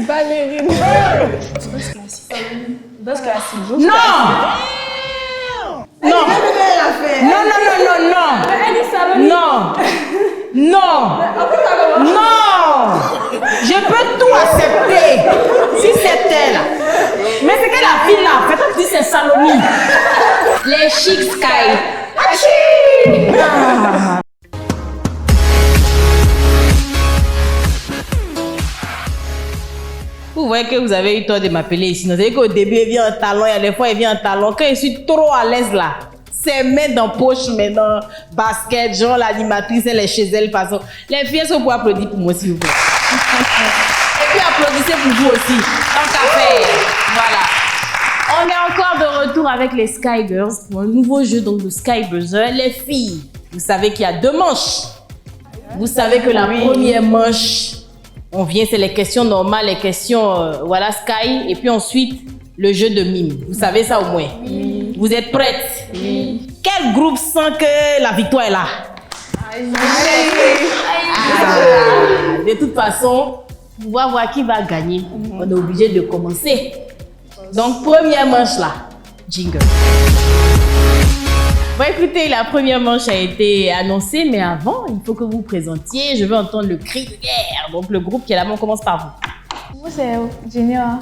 Ballerine. Basse classique. Non. Non. Non. Non, non, non, non, non. Non. Non. Non. Je peux tout accepter si c'est elle. Mais c'est que la fille là, peut-être que c'est Saloni. Les Chic Sky. Ah. Vous voyez que vous avez eu tort de m'appeler ici. C'est qu'au début, il vient en talon, il y a des fois, il vient en talon. Quand je suis trop à l'aise là, c'est mettre dans poche, mais dans basket, genre l'animatrice, elle est chez elle, façon. Les filles, est-ce que vous pouvez applaudir pour moi, s'il vous plaît? Et puis applaudissez pour vous aussi. Tant qu'à faire. Voilà. On est encore de retour avec les Sky Girls pour un nouveau jeu donc de Sky Buzzer. Les filles, vous savez qu'il y a 2 manches. Vous savez que la première manche, on vient, c'est les questions normales, les questions, voilà, Sky. Et puis ensuite, le jeu de mime. Vous savez ça au moins? Oui. Vous êtes prêtes? Oui. Quel groupe sent que la victoire est là? De toute façon, on va voir qui va gagner. On est obligé de commencer. Donc, première manche là, jingle. Bon, écoutez, la première manche a été annoncée, mais avant, il faut que vous présentiez. Je veux entendre le cri de guerre. Donc, le groupe qui est là, on commence par vous. Moi, c'est Genera.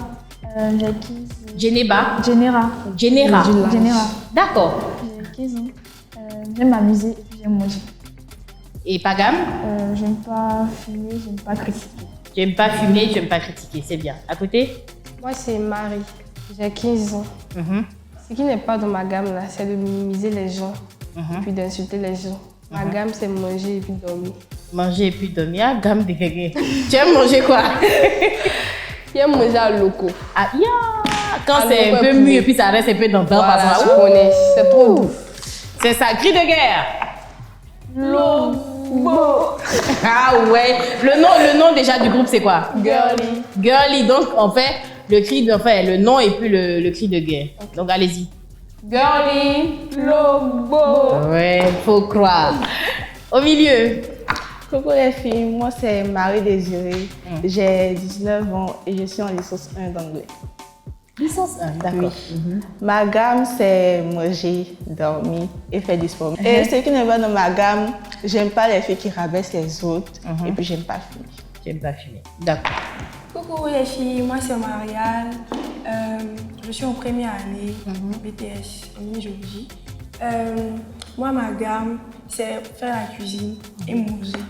Geneba. Genera. Genera. Genera. D'accord. J'ai 15 ans. J'aime m'amuser et puis j'aime manger. Et Pagam? J'aime pas fumer, j'aime pas critiquer. Tu n'aimes pas fumer, tu n'aimes pas critiquer, c'est bien. À côté? Moi, c'est Marie. J'ai 15 ans. Ce qui n'est pas dans ma gamme, là, c'est de minimiser les gens et puis d'insulter les gens. Ma gamme, c'est manger et puis dormir. Manger et puis dormir, gamme de quelqu'un. Tu aimes manger quoi? J'aime manger à loco. Ah, quand c'est un peu mûr et puis ça reste un peu dans le temps. Voilà, je connais. C'est trop doux. C'est ça, cri de guerre. Lobo. Ah ouais. Le nom déjà du groupe, c'est quoi? Girly. Girly. Donc, on fait le nom et puis le cri de guerre. Okay. Donc, allez-y. Girly. Lobo. Ouais, faut croire. Au milieu. Coucou les filles, moi c'est Marie-Désirée, j'ai 19 ans et je suis en licence 1 d'anglais. Licence 1, d'accord. Oui. Ma gamme c'est manger, dormir et faire du sport. Et ce qui n'est pas dans ma gamme, j'aime pas les filles qui rabaissent les autres et puis j'aime pas fumer. J'aime pas fumer, d'accord. Coucou les filles, moi c'est Marianne, je suis en première année BTS en biologie. Moi ma gamme c'est faire la cuisine et manger.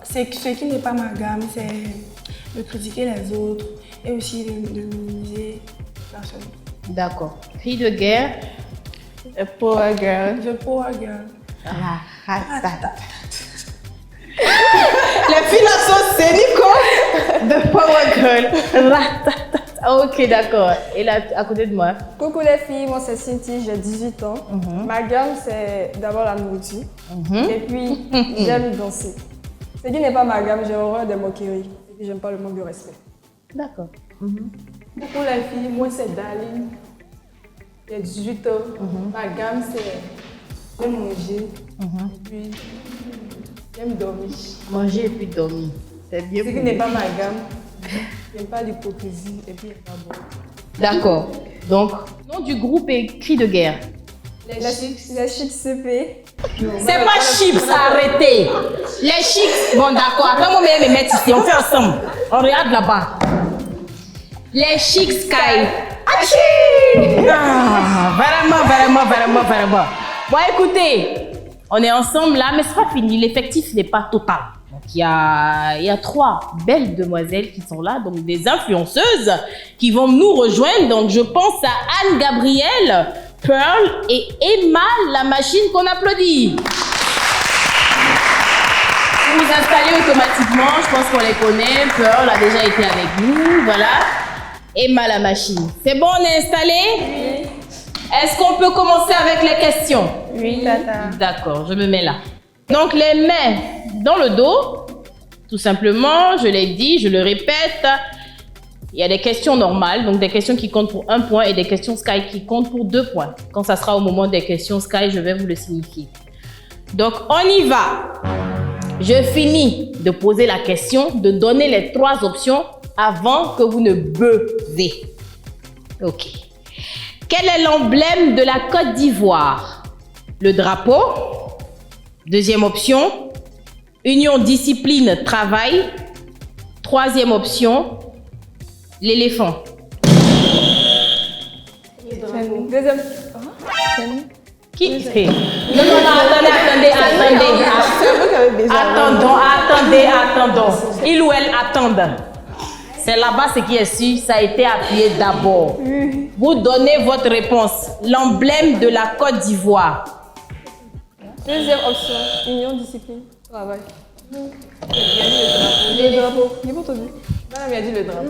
Ce qui n'est pas ma gamme c'est de critiquer les autres et aussi de minimiser personne. D'accord. Cri de guerre. A power girl. The power girl. Les filles là sont Nico. The power girl. Ok, d'accord. Et là, à côté de moi? Coucou les filles, moi c'est Cynthia, j'ai 18 ans. Ma gamme c'est d'abord la nourriture et puis j'aime danser. Ce qui n'est pas ma gamme, j'ai horreur des moqueries et puis j'aime pas le manque de respect. D'accord. Coucou les filles, moi c'est Daline, j'ai 18 ans. Ma gamme c'est j'aime manger et puis j'aime dormir. Manger et puis dormir. C'est bien. Ce qui n'est pas ma gamme. J'aime pas l'hypocrisie et puis pas bon. D'accord. Donc, nom du groupe est cri de guerre. Les chics CP. C'est pas chips, arrêtez. Les chics, bon d'accord. Après, moi, je vais me mettre ici. On fait ensemble. On regarde là-bas. Les chics Sky. Vraiment. Bon, écoutez, on est ensemble là, mais c'est pas fini. L'effectif n'est pas total. Donc, il y a 3 belles demoiselles qui sont là, donc des influenceuses qui vont nous rejoindre. Donc, je pense à Anne-Gabrielle, Pearl et Emma, la machine qu'on applaudit. Vous vous installez automatiquement, je pense qu'on les connaît. Pearl a déjà été avec nous, voilà. Emma, la machine. C'est bon, on est installé? Oui. Est-ce qu'on peut commencer avec les questions? Oui, tata. D'accord, je me mets là. Donc, les mains dans le dos, tout simplement, je l'ai dit, je le répète, il y a des questions normales, donc des questions qui comptent pour 1 point et des questions Sky qui comptent pour 2 points. Quand ça sera au moment des questions Sky, je vais vous le signifier. Donc, on y va. Je finis de poser la question, de donner les 3 options. avant que vous ne buvez. Ok. Quel est l'emblème de la Côte d'Ivoire? Le drapeau. Deuxième option, union, discipline, travail. Troisième option, l'éléphant. Deuxième. Qui? Hey. Non, attendons. Il ou elle attendent. C'est là-bas ce qui est sûr, ça a été appuyé d'abord. Vous donnez votre réponse. L'emblème de la Côte d'Ivoire. Deuxième option, union, discipline, travail. Le drapeau. J'ai pas entendu. Madame, il a dit le drapeau.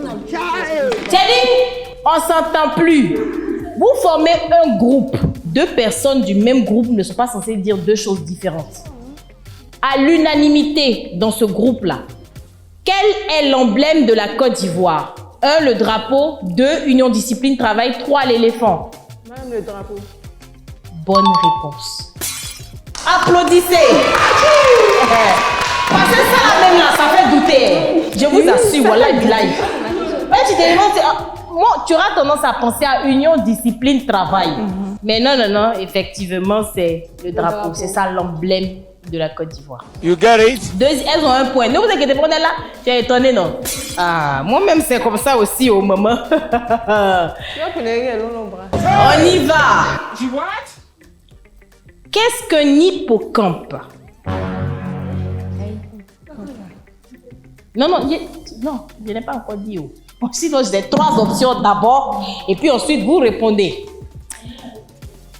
Teddy, on s'entend plus. Vous formez un groupe. Deux personnes du même groupe ne sont pas censées dire deux choses différentes. À l'unanimité dans ce groupe-là, quel est l'emblème de la Côte d'Ivoire? 1, le drapeau. 2, union, discipline, travail. 3, l'éléphant. Madame, le drapeau. Bonne réponse. Applaudissez. Parce que ça même là, ça fait douter. Je vous assure, voilà, bilaï. Tu te demandes, tu auras tendance à penser à union, discipline, travail. Mais non, effectivement, c'est le drapeau. C'est ça l'emblème de la Côte d'Ivoire. You get it? Elles ont un point. Ne vous inquiétez pas, on est là. Tu es étonné, non? Ah, moi-même, c'est comme ça aussi, au moment. On y va. Qu'est-ce qu'un hippocampe? Non, je n'ai pas encore dit. Sinon, j'ai 3 options d'abord et puis ensuite vous répondez.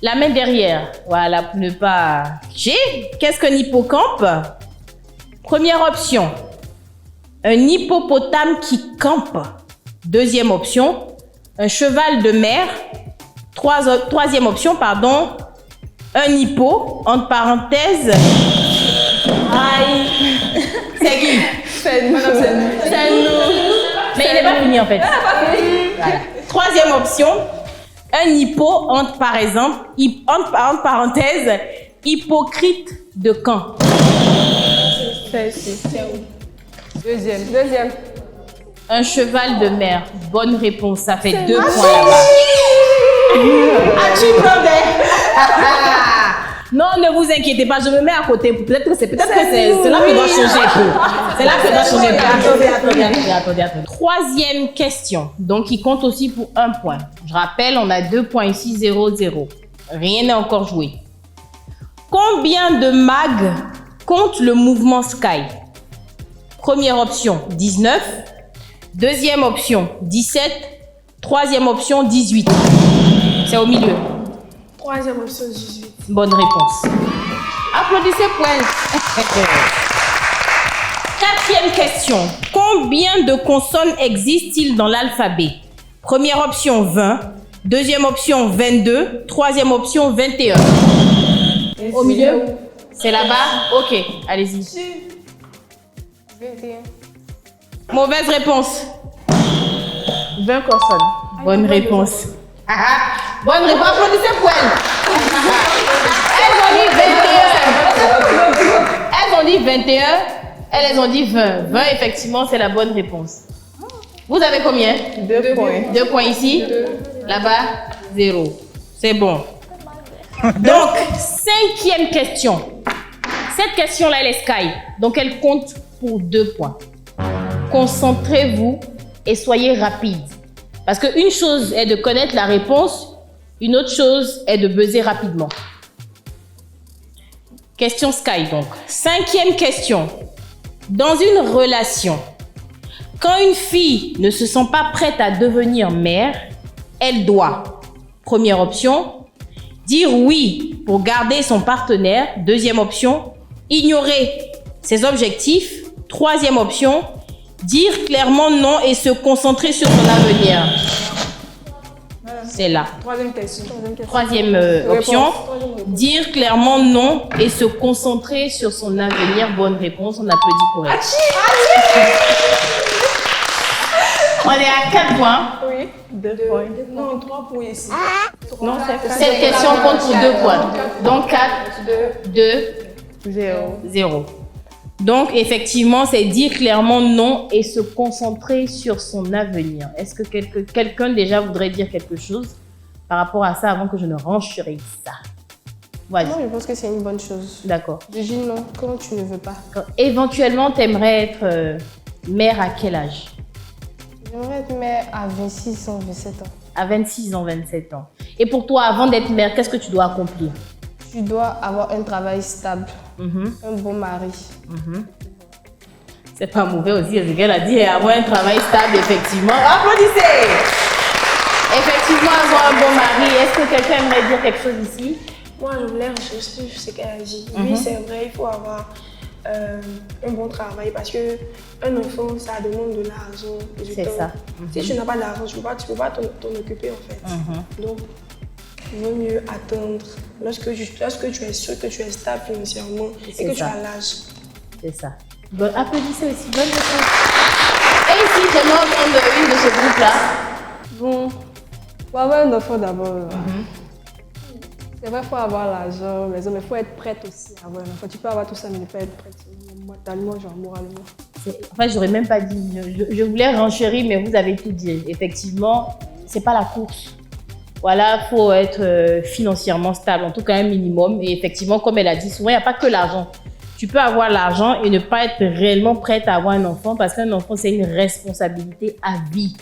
La main derrière, voilà, pour ne pas... Qu'est-ce qu'un hippocampe? Première option, un hippopotame qui campe. Deuxième option, un cheval de mer. Troisième option, pardon, un hippo, entre parenthèses. Aïe. C'est qui? C'est nous. Mais il n'est pas fini en fait. Voilà. Troisième option, un hippo, entre parenthèses, hypocrite de Caen. Deuxième. Un cheval de mer. Bonne réponse, ça fait 2 points là-bas. As-tu prenais? Non, ne vous inquiétez pas, je me mets à côté. Peut-être que c'est là que doit changer un peu. C'est là que doit changer un peu. Attendez. Troisième question, donc qui compte aussi pour 1 point. Je rappelle, on a 2 points ici, 0-0. Rien n'est encore joué. Combien de mags compte le mouvement Sky? Première option, 19. Deuxième option, 17. Troisième option, 18. C'est au milieu. Troisième option, 18. Bonne réponse. Applaudissez pour elle. Quatrième question. Combien de consonnes existent-ils dans l'alphabet? Première option, 20. Deuxième option, 22. Troisième option, 21. Au milieu? C'est là-bas? Ok, allez-y. 21. Mauvaise réponse. 20 consonnes. Bonne réponse. Bonne réponse. Applaudissez pour elle. Elles ont dit 21. Elles ont dit 20. 20, effectivement, c'est la bonne réponse. Vous avez combien? 2 points. 2 points ici. Là-bas, 0. C'est bon. Donc, 5e question. Cette question-là, elle est Sky. Donc, elle compte pour 2 points. Concentrez-vous et soyez rapide. Parce qu'une chose est de connaître la réponse, une autre chose est de buzzer rapidement. Question Sky, donc. 5e question. Dans une relation, quand une fille ne se sent pas prête à devenir mère, elle doit, première option, dire oui pour garder son partenaire. Deuxième option, ignorer ses objectifs. Troisième option, dire clairement non et se concentrer sur son avenir. C'est là. Troisième question. Troisième option, dire clairement non et se concentrer sur son avenir. Bonne réponse, on applaudit pour elle. On est à 4 points. Oui. 2 points. Non, 3 points ici. Non, c'est Cette question compte pour 2 points. Donc 4, 2, 0. 0. Donc, effectivement, c'est dire clairement non et se concentrer sur son avenir. Est-ce que quelqu'un déjà voudrait dire quelque chose par rapport à ça avant que je ne renchérise ça? Vas-y. Moi, je pense que c'est une bonne chose. D'accord. De dire non quand tu ne veux pas. Éventuellement, tu aimerais être mère à quel âge? J'aimerais être mère à 26 ans, 27 ans. À 26 ans, 27 ans. Et pour toi, avant d'être mère, qu'est-ce que tu dois accomplir? Tu dois avoir un travail stable, un bon mari. C'est pas mauvais aussi, ce qu'elle a dit, avoir un travail stable, effectivement. Applaudissez! Effectivement, avoir un bon mari. Est-ce que quelqu'un aimerait dire quelque chose ici? Moi, je voulais rechercher ce qu'elle a dit. Oui, c'est vrai, il faut avoir un bon travail parce qu'un enfant, ça demande de l'argent. C'est ça. Si tu n'as pas d'argent, tu ne peux pas t'en occuper en fait. Donc, il vaut mieux attendre lorsque tu es sûr que tu es stable financièrement et que tu as l'âge. C'est ça. Bon, applaudissez aussi. Bonne réponse. Et ici, j'aimerais entendre une de ce groupe-là. Bon, pour avoir un enfant d'abord, c'est vrai, il faut avoir l'argent, mais il faut être prête aussi à avoir un enfant. Tu peux avoir tout ça, mais ne pas être prête mentalement, genre moralement. En fait, j'aurais même pas dit. Je voulais renchérir, mais vous avez tout dit. Effectivement, c'est pas la course. Voilà, il faut être financièrement stable, en tout cas un minimum. Et effectivement, comme elle a dit, souvent, il n'y a pas que l'argent. Tu peux avoir l'argent et ne pas être réellement prête à avoir un enfant parce qu'un enfant, c'est une responsabilité à vie.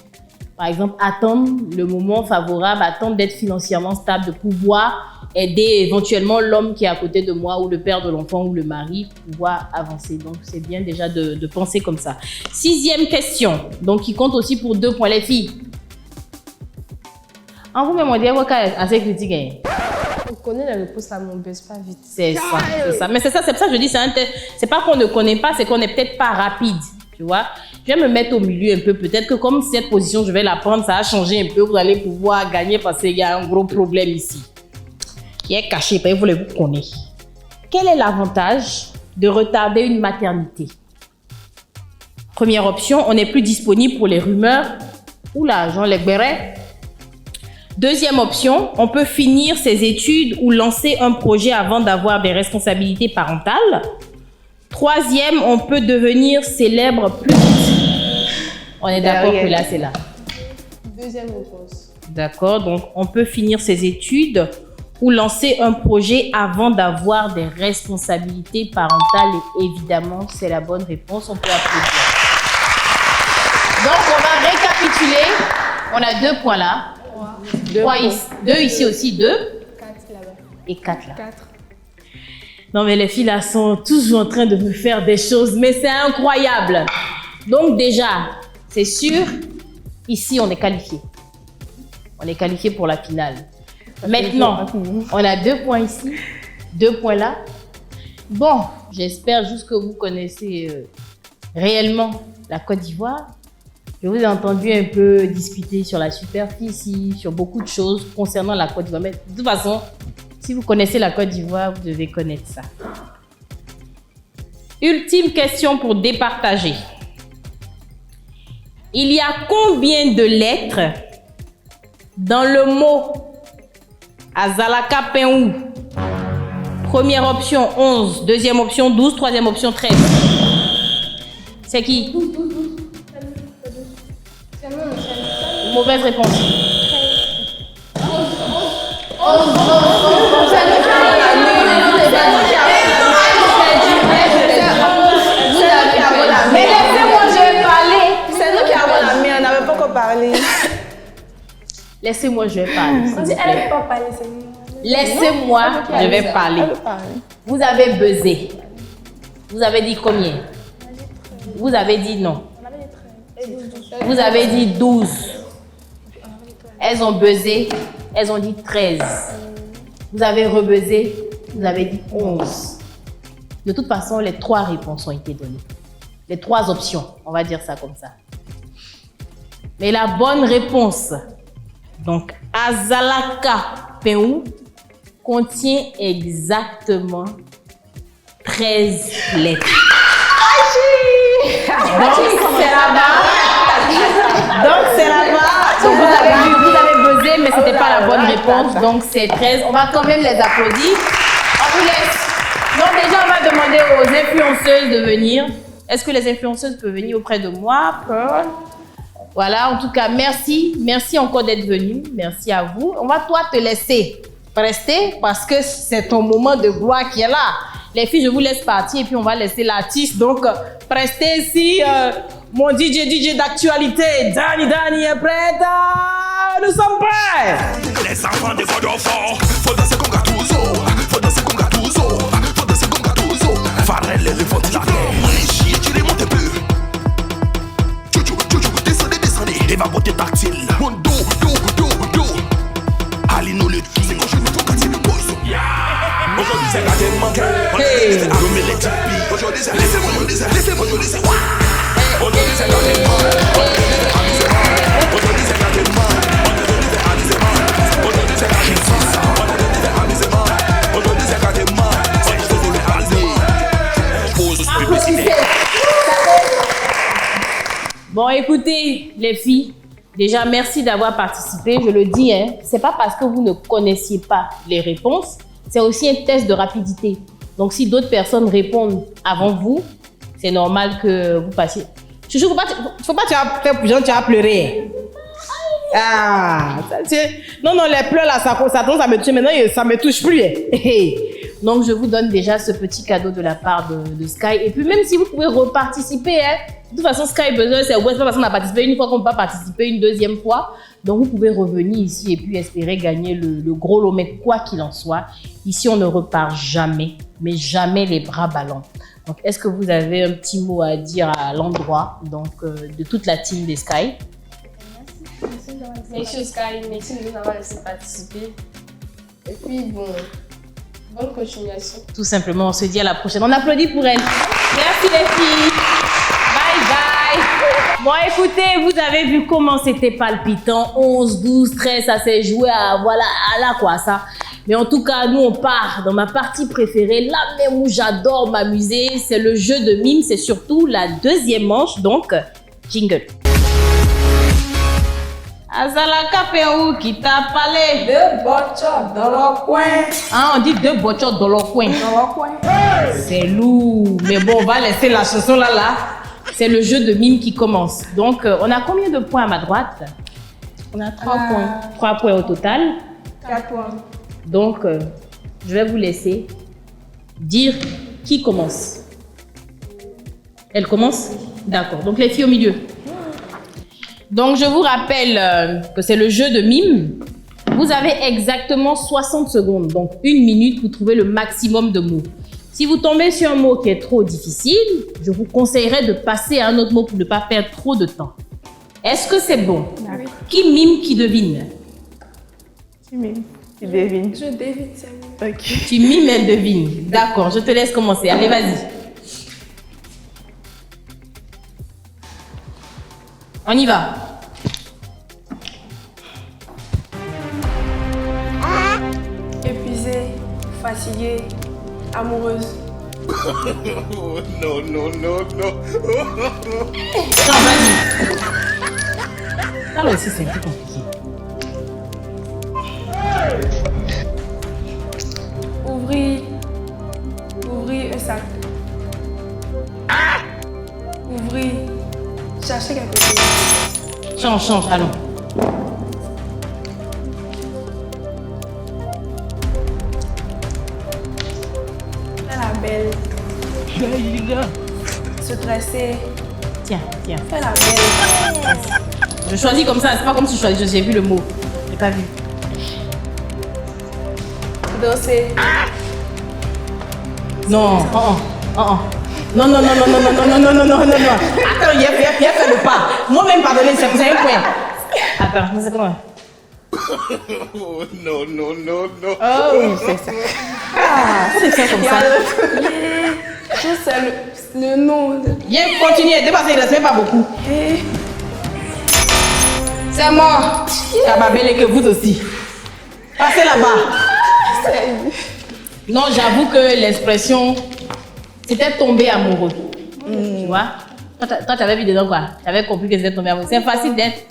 Par exemple, attendre le moment favorable, attendre d'être financièrement stable, de pouvoir aider éventuellement l'homme qui est à côté de moi ou le père de l'enfant ou le mari, pouvoir avancer. Donc, c'est bien déjà de penser comme ça. 6e question, donc qui compte aussi pour 2 points, les filles. En vous, me dire assez critique. On connaît la réponse, ça ne baisse pas vite. C'est ça. Mais c'est ça que je dis, c'est pas qu'on ne connaît pas, c'est qu'on n'est peut-être pas rapide, tu vois. Je vais me mettre au milieu un peu. Peut-être que comme cette position, je vais la prendre, ça a changé un peu. Vous allez pouvoir gagner parce qu'il y a un gros problème ici. Qui est caché, vous le connaissez. Quel est l'avantage de retarder une maternité? Première option, on n'est plus disponible pour les rumeurs ou l'argent, les bérets. Deuxième option, on peut finir ses études ou lancer un projet avant d'avoir des responsabilités parentales. Troisième, on peut devenir célèbre plus vite. On est d'accord que là, c'est là. Deuxième réponse. D'accord, donc on peut finir ses études ou lancer un projet avant d'avoir des responsabilités parentales. Et évidemment, c'est la bonne réponse. On peut applaudir. Donc, on va récapituler. On a 2 points là. 2 ici aussi, 2. 4 là-bas. Et 4 là. 4. Non, mais les filles là sont toujours en train de me faire des choses, mais c'est incroyable. Donc déjà, c'est sûr, ici on est qualifié. On est qualifié pour la finale. Maintenant, on a 2 points ici, 2 points là. Bon, j'espère juste que vous connaissez réellement la Côte d'Ivoire. Je vous ai entendu un peu discuter sur la superficie, sur beaucoup de choses concernant la Côte d'Ivoire. Mais de toute façon, si vous connaissez la Côte d'Ivoire, vous devez connaître ça. Ultime question pour départager. Il y a combien de lettres dans le mot Azalaka Penou? Première option 11, deuxième option 12, troisième option 13. C'est qui? Mauvaise réponse. Mais laissez-moi, je vais parler. C'est nous qui avons la mienne, on n'avait pas encore parlé. Laissez-moi, je vais parler. s'il On vous dit, plaît. elle ne peut pas parler, c'est nous. Laissez-moi, je vais parler. Vous avez buzzé. Vous avez dit combien? Vous avez dit non. Vous avez dit 12. Elles ont buzzé. Elles ont dit 13. Vous avez rebuzzé. Vous avez dit 11. De toute façon, les 3 réponses ont été données. Les 3 options, on va dire ça comme ça. Mais la bonne réponse, donc Azalaka Penou, contient exactement 13 lettres. Donc c'est là-bas. Donc vous avez buzzé, mais c'était pas la bonne réponse. Donc c'est 13. On va quand même les applaudir. On vous laisse. Donc déjà, on va demander aux influenceuses de venir. Est-ce que les influenceuses peuvent venir auprès de moi, Pearl? Voilà, en tout cas, merci. Merci encore d'être venu. Merci à vous. On va toi te laisser rester parce que c'est ton moment de gloire qui est là. Les filles, je vous laisse partir et puis on va laisser l'artiste. Donc, restez ici. Mon DJ d'actualité, Danny est prête. Nous sommes prêts. Les enfants de Godofort, faut danser comme Gattuso, faut danser comme Gattuso, faut danser comme Gattuso. Pharrell et le ventilateur, chier, tu les montes un peu. Tchou, descendez, les vapotés tactiles. Mon dos. Alino le tout, c'est quand je vous quand c'est le boys. Aujourd'hui c'est la game manquée, aujourd'hui c'est arromé les tipis. Aujourd'hui c'est laissez-moi, aujourd'hui c'est aujourd'hui c'est la game manquée, aujourd'hui c'est la game manquée. Bon, écoutez, les filles, déjà, merci d'avoir participé. Je le dis, hein, c'est pas parce que vous ne connaissiez pas les réponses, c'est aussi un test de rapidité. Donc, si d'autres personnes répondent avant vous, c'est normal que vous passiez. Chouchou, faut pas tu vas faire plus tu vas pleurer. Ah, non, les pleurs là, ça me tue. Maintenant, ça me touche plus. Donc, je vous donne déjà ce petit cadeau de la part de Sky. Et puis, même si vous pouvez reparticiper, hein, de toute façon, Sky besoin, c'est ouais, pas parce qu'on a participé une fois qu'on ne peut pas participer une deuxième fois. Donc, vous pouvez revenir ici et puis espérer gagner le gros lot. Mais quoi qu'il en soit, ici, on ne repart jamais, mais jamais les bras ballants. Donc, est-ce que vous avez un petit mot à dire à l'endroit de toute la team des Sky? Merci Sky, merci de nous avoir laissé participer. Et puis bon, bonne continuation. Tout simplement, on se dit à la prochaine. On applaudit pour elle. Merci les filles. Bye bye. Bon, écoutez, vous avez vu comment c'était palpitant. 11, 12, 13, ça s'est joué à voilà, à là quoi ça. Mais en tout cas, nous on part dans ma partie préférée, là même où j'adore m'amuser. C'est le jeu de mime, c'est surtout la deuxième manche, donc jingle. Azalaka Péou qui t'a parlé. Deux botteurs dans leur coin. Ah, on dit deux botteurs dans leur coin. Dans leur coin. C'est lourd. Mais bon, on va laisser la chanson là. C'est le jeu de mime qui commence. Donc, on a combien de points à ma droite? On a 3 points. 3 points au total. 4 points. Donc, je vais vous laisser dire qui commence. Elle commence? D'accord. Donc, les filles au milieu. Donc, je vous rappelle que c'est le jeu de mime. Vous avez exactement 60 secondes, donc 1 minute pour trouver le maximum de mots. Si vous tombez sur un mot qui est trop difficile, je vous conseillerais de passer à un autre mot pour ne pas perdre trop de temps. Est-ce que c'est bon? Oui. Qui mime, qui devine? Tu mimes, tu devines. Je devine, c'est mieux. Ok. Tu mimes, elle devine. D'accord, je te laisse commencer. Allez, vas-y. On y va. Épuisée, fatiguée, amoureuse. Non. Non, vas-y. Ça là aussi, c'est un peu compliqué. Ouvrir un sac. Ouvrir, chercher quelque chose. Change, allons. Faire la belle. Se dresser. Tiens. Faire la belle. Je choisis comme ça, c'est pas comme si j'ai vu le mot. J'ai pas vu. Danser. Non. Non. Attends, il a fait le pas. Moi-même, pardonnez, c'est un point. Attends, je ne sais pas. Non. Oh oui, c'est ça. Ah, c'est ça comme ça. Juste c'est le nom. Viens, continuez, dépassez, il ne reste même pas beaucoup. C'est moi. Ça va belle que vous aussi. Passez là-bas. Non, j'avoue que l'expression, c'était tomber amoureux. Tu vois? Toi, tu avais vu dedans quoi? Tu avais compris que c'était tombé amoureux. C'est facile d'être.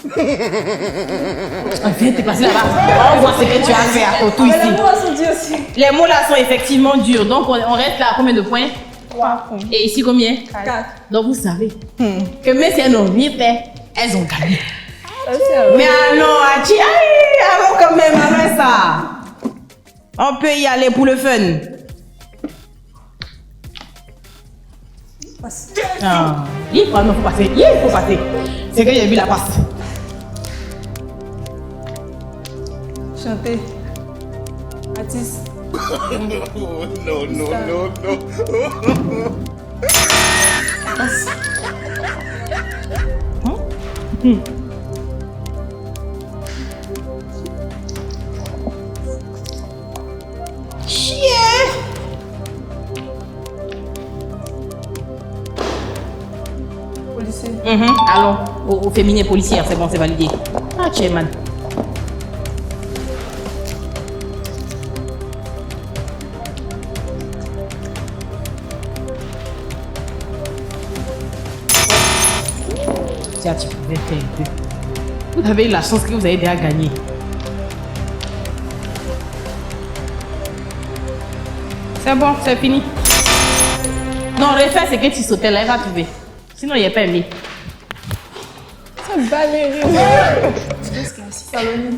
Viens, t'es passé là-bas. On voit ce que tu as fait à tout ici. Les mots sont durs aussi. Les mots là sont effectivement durs. Donc, on reste là à combien de points? 3 points. Et ici combien? 4. Donc vous savez que même si elles n'ont rien fait, elles ont gagné. Mais allons, Hachi, allons quand même avec ça. On peut y aller pour le fun. Ah, il faut passer. Il faut passer. C'est que j'ai vu la passe. Chanter. Artiste. No, no, no, no. Policier. Allons, au féminin policière, c'est bon, c'est validé. Ah, man. Tiens, tu pouvais faire un peu. Vous avez eu la chance que vous avez déjà gagné. C'est bon, c'est fini. Non, refais ce que tu sautais là, il va trouver. Sinon, il n'y a pas aimé. C'est Valérie. Salomine.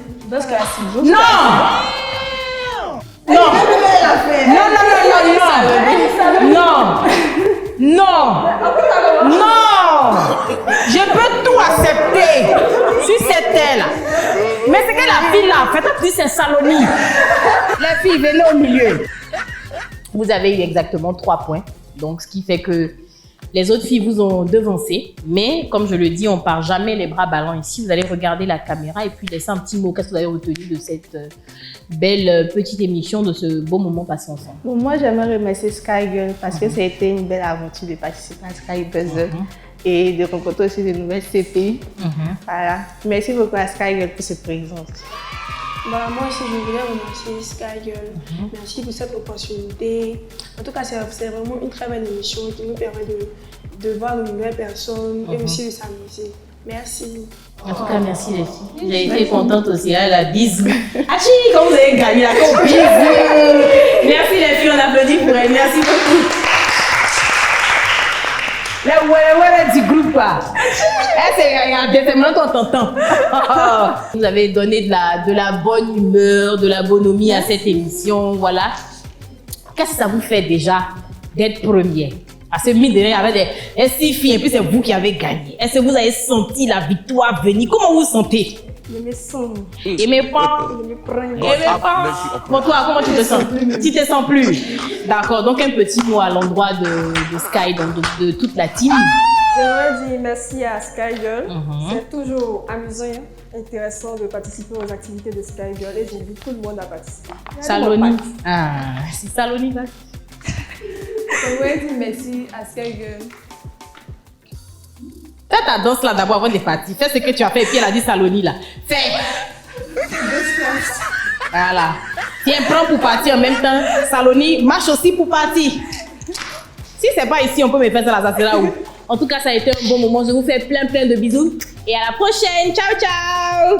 Non! Non! Non! Je peux tout accepter si c'était là. Mais c'est que la fille là, faites plus c'est Saloni. Les filles, venez au milieu. Vous avez eu exactement 3 points. Donc, ce qui fait que les autres filles vous ont devancé. Mais, comme je le dis, on ne part jamais les bras ballants ici. Vous allez regarder la caméra et puis laisser un petit mot. Qu'est-ce que vous avez retenu de cette belle petite émission, de ce beau moment passé ensemble? Bon, moi, j'aimerais remercier Sky Girl parce que ça a été une belle aventure de participer à Sky Buzzer et de rencontrer aussi de nouvelles CP. Voilà. Merci beaucoup à Sky Girl pour cette présence. Bah, moi aussi, je voulais remercier Sky Girl. Merci pour cette opportunité. En tout cas, c'est vraiment une très belle émission qui nous permet de voir de nouvelles personnes et aussi de s'amuser. Merci. En tout cas, merci les filles. J'ai été contente aussi. Hein, la bise. Hachi, quand vous avez gagné la compétition. Merci les filles, on applaudit pour elles. Merci beaucoup. La ouais du groupe là. C'est maintenant qu'on t'entend. Vous avez donné de la bonne humeur, de la bonhomie à cette émission. Voilà. Qu'est-ce que ça vous fait déjà d'être première? Parce que mine de rien, il y avait des 6 filles et puis c'est vous qui avez gagné. Est-ce que vous avez senti la victoire venir? Comment vous vous sentez? Je me sens. Et mes pas. Je me prends. Bon, toi, comment tu te sens? Tu te sens plus? D'accord, donc un petit mot à l'endroit de Sky, donc de toute la team. J'aimerais dire merci à Sky Girl. C'est toujours amusant, intéressant de participer aux activités de Sky Girl et j'invite tout le monde à participer. Saloni. Ah, c'est Saloni là. J'aimerais dire merci à Sky Girl. Fais ta danse là d'abord avant de partir. Fais ce que tu as fait et puis elle a dit Saloni là. Fais. Voilà. Tiens, prends pour partir en même temps. Saloni, marche aussi pour partir. Si c'est pas ici, on peut me faire ça là, ça sera où? En tout cas, ça a été un bon moment. Je vous fais plein de bisous. Et à la prochaine. Ciao, ciao.